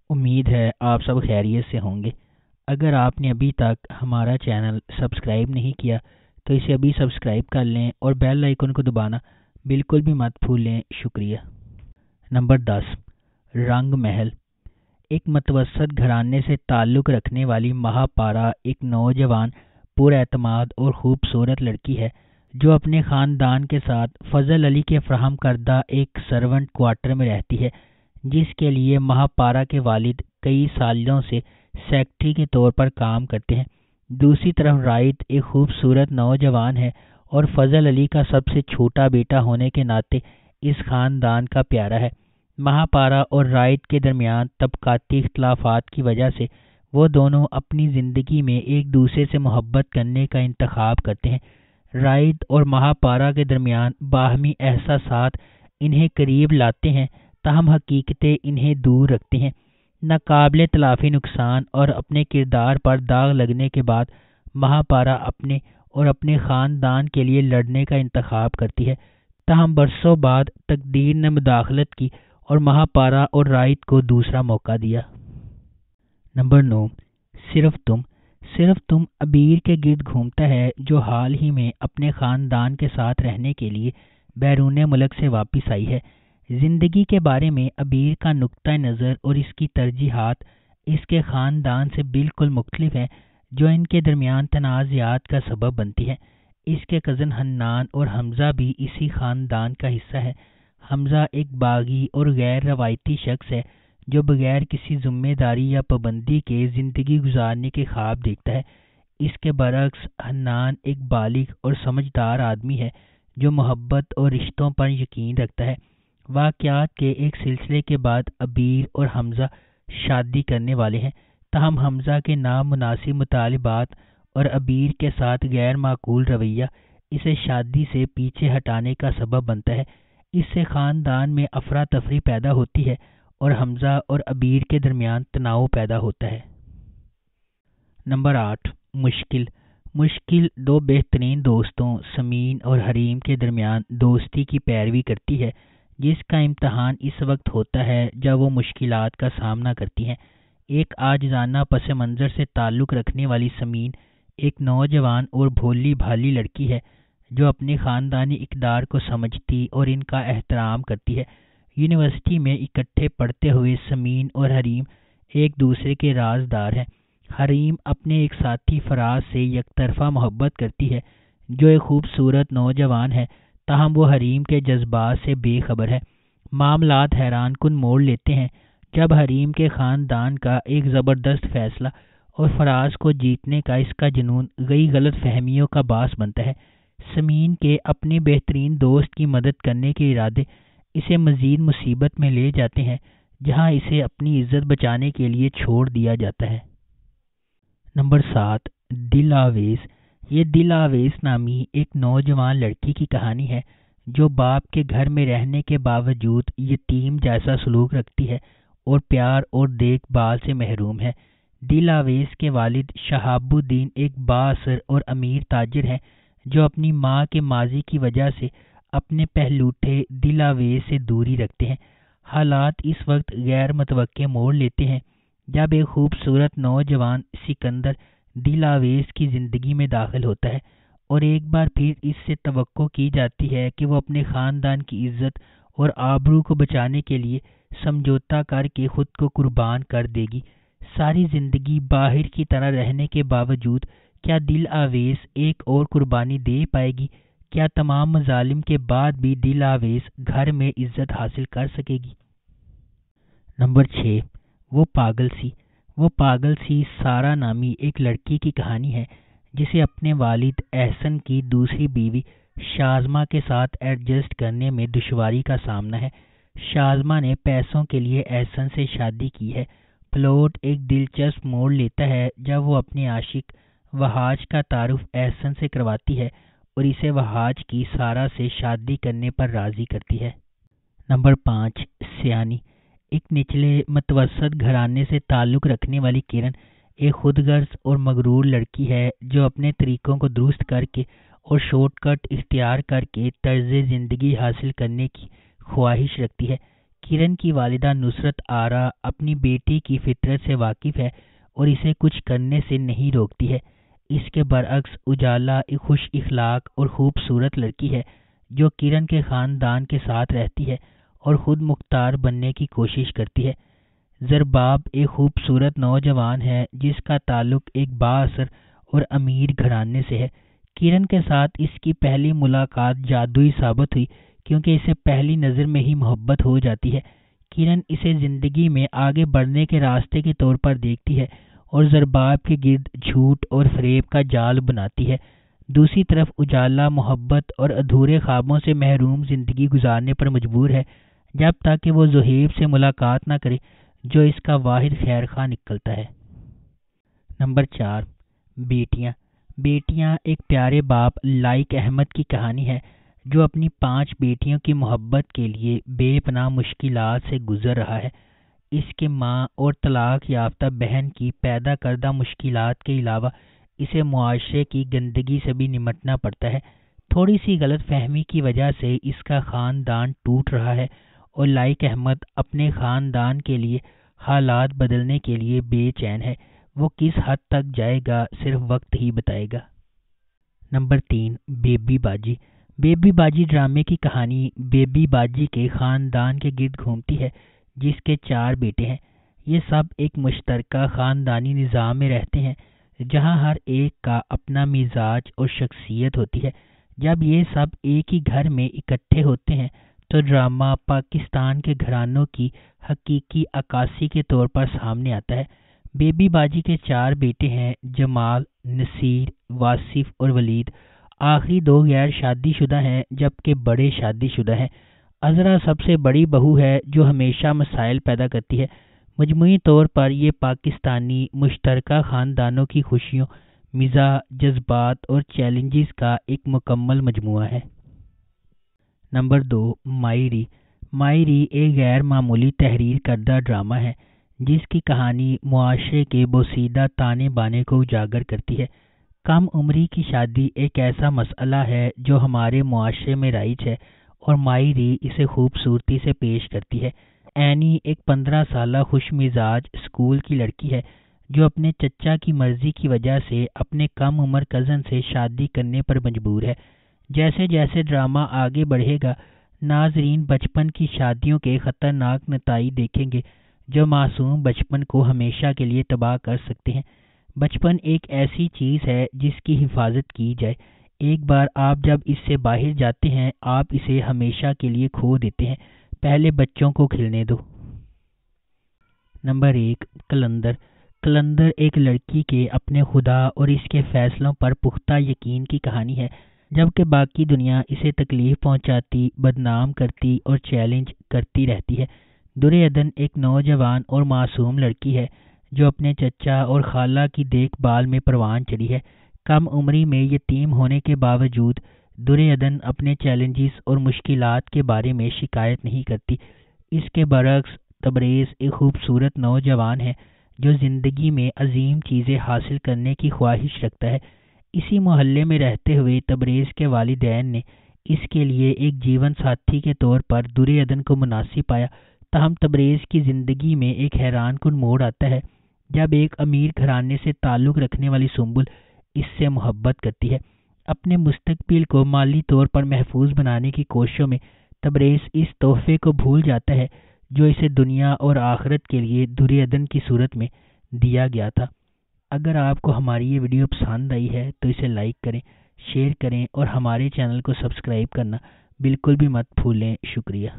امید ہے آپ سب خیریت سے ہوں گے۔ اگر آپ نے ابھی تک ہمارا چینل سبسکرائب نہیں کیا تو اسے ابھی سبسکرائب کر لیں اور بیل آئیکن کو دبانا بالکل بھی مت بھولیں۔ شکریہ۔ نمبر 10، رنگ محل۔ ایک متوسط گھرانے سے تعلق رکھنے والی مہاپارا ایک نوجوان پر اعتماد اور خوبصورت لڑکی ہے جو اپنے خاندان کے ساتھ فضل علی کے فراہم کردہ ایک سرونٹ کوارٹر میں رہتی ہے، جس کے لیے مہاپارا کے والد کئی سالوں سے سیکرٹری کے طور پر کام کرتے ہیں۔ دوسری طرف رائٹ ایک خوبصورت نوجوان ہے اور فضل علی کا سب سے چھوٹا بیٹا ہونے کے ناطے اس خاندان کا پیارا ہے۔ مہاپارا اور رائٹ کے درمیان طبقاتی اختلافات کی وجہ سے وہ دونوں اپنی زندگی میں ایک دوسرے سے محبت کرنے کا انتخاب کرتے ہیں۔ رائٹ اور مہاپارا کے درمیان باہمی احساسات انہیں قریب لاتے ہیں، تاہم حقیقتیں انہیں دور رکھتے ہیں۔ ناقابل تلافی نقصان اور اپنے کردار پر داغ لگنے کے بعد مہاپارا اپنے اور اپنے خاندان کے لیے لڑنے کا انتخاب کرتی ہے، تاہم برسوں بعد تقدیر نے مداخلت کی اور مہاپارا اور رائٹ کو دوسرا موقع دیا۔ نمبر 9، صرف تم۔ صرف تم عبیر کے گرد گھومتا ہے جو حال ہی میں اپنے خاندان کے ساتھ رہنے کے لیے بیرون ملک سے واپس آئی ہے۔ زندگی کے بارے میں عبیر کا نقطہ نظر اور اس کی ترجیحات اس کے خاندان سے بالکل مختلف ہیں، جو ان کے درمیان تنازعات کا سبب بنتی ہے۔ اس کے کزن حنان اور حمزہ بھی اسی خاندان کا حصہ ہے۔ حمزہ ایک باغی اور غیر روایتی شخص ہے جو بغیر کسی ذمہ داری یا پابندی کے زندگی گزارنے کے خواب دیکھتا ہے۔ اس کے برعکس حنان ایک بالغ اور سمجھدار آدمی ہے جو محبت اور رشتوں پر یقین رکھتا ہے۔ واقعات کے ایک سلسلے کے بعد عبیر اور حمزہ شادی کرنے والے ہیں، تاہم حمزہ کے نامناسب مطالبات اور عبیر کے ساتھ غیر معقول رویہ اسے شادی سے پیچھے ہٹانے کا سبب بنتا ہے۔ اس سے خاندان میں افراتفری پیدا ہوتی ہے اور حمزہ اور عبیر کے درمیان تناؤ پیدا ہوتا ہے۔ نمبر 8، مشکل۔ مشکل دو بہترین دوستوں سمین اور حریم کے درمیان دوستی کی پیروی کرتی ہے، جس کا امتحان اس وقت ہوتا ہے جب وہ مشکلات کا سامنا کرتی ہیں۔ ایک عاجزانہ پس منظر سے تعلق رکھنے والی سمین ایک نوجوان اور بھولی بھالی لڑکی ہے جو اپنے خاندانی اقدار کو سمجھتی اور ان کا احترام کرتی ہے۔ یونیورسٹی میں اکٹھے پڑھتے ہوئے سمین اور حریم ایک دوسرے کے رازدار ہیں۔ حریم اپنے ایک ساتھی فراز سے یک طرفہ محبت کرتی ہے جو ایک خوبصورت نوجوان ہے، تاہم وہ حریم کے جذبات سے بے خبر ہے۔ معاملات حیران کن موڑ لیتے ہیں جب حریم کے خاندان کا ایک زبردست فیصلہ اور فراز کو جیتنے کا اس کا جنون کئی غلط فہمیوں کا باعث بنتا ہے۔ سمین کے اپنے بہترین دوست کی مدد کرنے کے ارادے اسے مزید مصیبت میں لے جاتے ہیں، جہاں اسے اپنی عزت بچانے کے لیے چھوڑ دیا جاتا ہے۔ نمبر 7، دل آویز۔ یہ دل آویز نامی ایک نوجوان لڑکی کی کہانی ہے جو باپ کے گھر میں رہنے کے باوجود یتیم جیسا سلوک رکھتی ہے اور پیار اور دیکھ بھال سے محروم ہے۔ دل آویز کے والد شہاب الدین ایک بااثر اور امیر تاجر ہیں جو اپنی ماں کے ماضی کی وجہ سے اپنے پہلوٹھے دل آویز سے دوری رکھتے ہیں۔ حالات اس وقت غیر متوقع موڑ لیتے ہیں جب ایک خوبصورت نوجوان سکندر دل آویز کی زندگی میں داخل ہوتا ہے اور ایک بار پھر اس سے توقع کی جاتی ہے کہ وہ اپنے خاندان کی عزت اور آبرو کو بچانے کے لیے سمجھوتا کر کے خود کو قربان کر دے گی۔ ساری زندگی باہر کی طرح رہنے کے باوجود کیا دل آویز ایک اور قربانی دے پائے گی؟ کیا تمام مظالم کے بعد بھی دل آویز گھر میں عزت حاصل کر سکے گی؟ نمبر 6، وہ پاگل سی۔ وہ پاگل سی سارا نامی ایک لڑکی کی کہانی ہے جسے اپنے والد احسن کی دوسری بیوی شازمہ کے ساتھ ایڈجسٹ کرنے میں دشواری کا سامنا ہے۔ شازمہ نے پیسوں کے لیے احسن سے شادی کی ہے۔ پلاٹ ایک دلچسپ موڑ لیتا ہے جب وہ اپنے عاشق وحاج کا تعارف احسن سے کرواتی ہے اور اسے وحاج کی سارا سے شادی کرنے پر راضی کرتی ہے۔ نمبر 5، سیانی۔ ایک نچلے متوسط گھرانے سے تعلق رکھنے والی کرن ایک خود غرض اور مغرور لڑکی ہے جو اپنے طریقوں کو درست کر کے اور شارٹ کٹ اختیار کر کے طرز زندگی حاصل کرنے کی خواہش رکھتی ہے۔ کرن کی والدہ نصرت آرا اپنی بیٹی کی فطرت سے واقف ہے اور اسے کچھ کرنے سے نہیں روکتی ہے۔ اس کے برعکس اجالا ایک خوش اخلاق اور خوبصورت لڑکی ہے جو کرن کے خاندان کے ساتھ رہتی ہے اور خود مختار بننے کی کوشش کرتی ہے۔ زرباب ایک خوبصورت نوجوان ہے جس کا تعلق ایک بااثر اور امیر گھرانے سے ہے۔ کرن کے ساتھ اس کی پہلی ملاقات جادوئی ثابت ہوئی کیونکہ اسے پہلی نظر میں ہی محبت ہو جاتی ہے۔ کرن اسے زندگی میں آگے بڑھنے کے راستے کے طور پر دیکھتی ہے اور زرباب کے گرد جھوٹ اور فریب کا جال بناتی ہے۔ دوسری طرف اجالا محبت اور ادھورے خوابوں سے محروم زندگی گزارنے پر مجبور ہے جب تک کہ وہ زہیب سے ملاقات نہ کرے جو اس کا واحد خیر خواہ نکلتا ہے۔ نمبر 4، بیٹیاں۔ بیٹیاں ایک پیارے باپ لائق احمد کی کہانی ہے جو اپنی 5 بیٹیوں کی محبت کے لیے بے پناہ مشکلات سے گزر رہا ہے۔ اس کے ماں اور طلاق یافتہ بہن کی پیدا کردہ مشکلات کے علاوہ اسے معاشرے کی گندگی سے بھی نمٹنا پڑتا ہے۔ تھوڑی سی غلط فہمی کی وجہ سے اس کا خاندان ٹوٹ رہا ہے اور لائق احمد اپنے خاندان کے لیے حالات بدلنے کے لیے بے چین ہے۔ وہ کس حد تک جائے گا صرف وقت ہی بتائے گا۔ نمبر 3، بیبی باجی۔ بیبی باجی ڈرامے کی کہانی بیبی باجی کے خاندان کے گرد گھومتی ہے جس کے 4 بیٹے ہیں۔ یہ سب ایک مشترکہ خاندانی نظام میں رہتے ہیں جہاں ہر ایک کا اپنا مزاج اور شخصیت ہوتی ہے۔ جب یہ سب ایک ہی گھر میں اکٹھے ہوتے ہیں تو ڈرامہ پاکستان کے گھرانوں کی حقیقی عکاسی کے طور پر سامنے آتا ہے۔ بیبی باجی کے 4 بیٹے ہیں، جمال، نصیر، واصف اور ولید۔ آخری 2 غیر شادی شدہ ہیں جبکہ بڑے شادی شدہ ہیں۔ عذرا سب سے بڑی بہو ہے جو ہمیشہ مسائل پیدا کرتی ہے۔ مجموعی طور پر یہ پاکستانی مشترکہ خاندانوں کی خوشیوں، مزاح، جذبات اور چیلنجز کا ایک مکمل مجموعہ ہے۔ نمبر 2، مائری۔ مائری ایک غیر معمولی تحریر کردہ ڈرامہ ہے جس کی کہانی معاشرے کے بوسیدہ تانے بانے کو اجاگر کرتی ہے۔ کم عمری کی شادی ایک ایسا مسئلہ ہے جو ہمارے معاشرے میں رائج ہے اور مائری اسے خوبصورتی سے پیش کرتی ہے۔ اینی ایک 15 سالہ خوش مزاج اسکول کی لڑکی ہے جو اپنے چچا کی مرضی کی وجہ سے اپنے کم عمر کزن سے شادی کرنے پر مجبور ہے۔ جیسے جیسے ڈرامہ آگے بڑھے گا ناظرین بچپن کی شادیوں کے خطرناک نتائج دیکھیں گے جو معصوم بچپن کو ہمیشہ کے لیے تباہ کر سکتے ہیں۔ بچپن ایک ایسی چیز ہے جس کی حفاظت کی جائے۔ ایک بار آپ جب اس سے باہر جاتے ہیں آپ اسے ہمیشہ کے لیے کھو دیتے ہیں۔ پہلے بچوں کو کھلنے دو۔ نمبر 1، کلندر۔ کلندر ایک لڑکی کے اپنے خدا اور اس کے فیصلوں پر پختہ یقین کی کہانی ہے جبکہ باقی دنیا اسے تکلیف پہنچاتی، بدنام کرتی اور چیلنج کرتی رہتی ہے۔ درِ عدن ایک نوجوان اور معصوم لڑکی ہے جو اپنے چچا اور خالہ کی دیکھ بھال میں پروان چڑھی ہے۔ کم عمری میں یتیم ہونے کے باوجود درِ عدن اپنے چیلنجز اور مشکلات کے بارے میں شکایت نہیں کرتی۔ اس کے برعکس تبریز ایک خوبصورت نوجوان ہے جو زندگی میں عظیم چیزیں حاصل کرنے کی خواہش رکھتا ہے۔ اسی محلے میں رہتے ہوئے تبریز کے والدین نے اس کے لیے ایک جیون ساتھی کے طور پر درِ عدن کو مناسب پایا۔ تاہم تبریز کی زندگی میں ایک حیران کن موڑ آتا ہے جب ایک امیر گھرانے سے تعلق رکھنے والی سنبل اس سے محبت کرتی ہے۔ اپنے مستقبل کو مالی طور پر محفوظ بنانے کی کوششوں میں تبریز اس تحفے کو بھول جاتا ہے جو اسے دنیا اور آخرت کے لیے درِ عدن کی صورت میں دیا گیا تھا۔ اگر آپ کو ہماری یہ ویڈیو پسند آئی ہے تو اسے لائک کریں، شیئر کریں اور ہمارے چینل کو سبسکرائب کرنا بالکل بھی مت بھولیں۔ شکریہ۔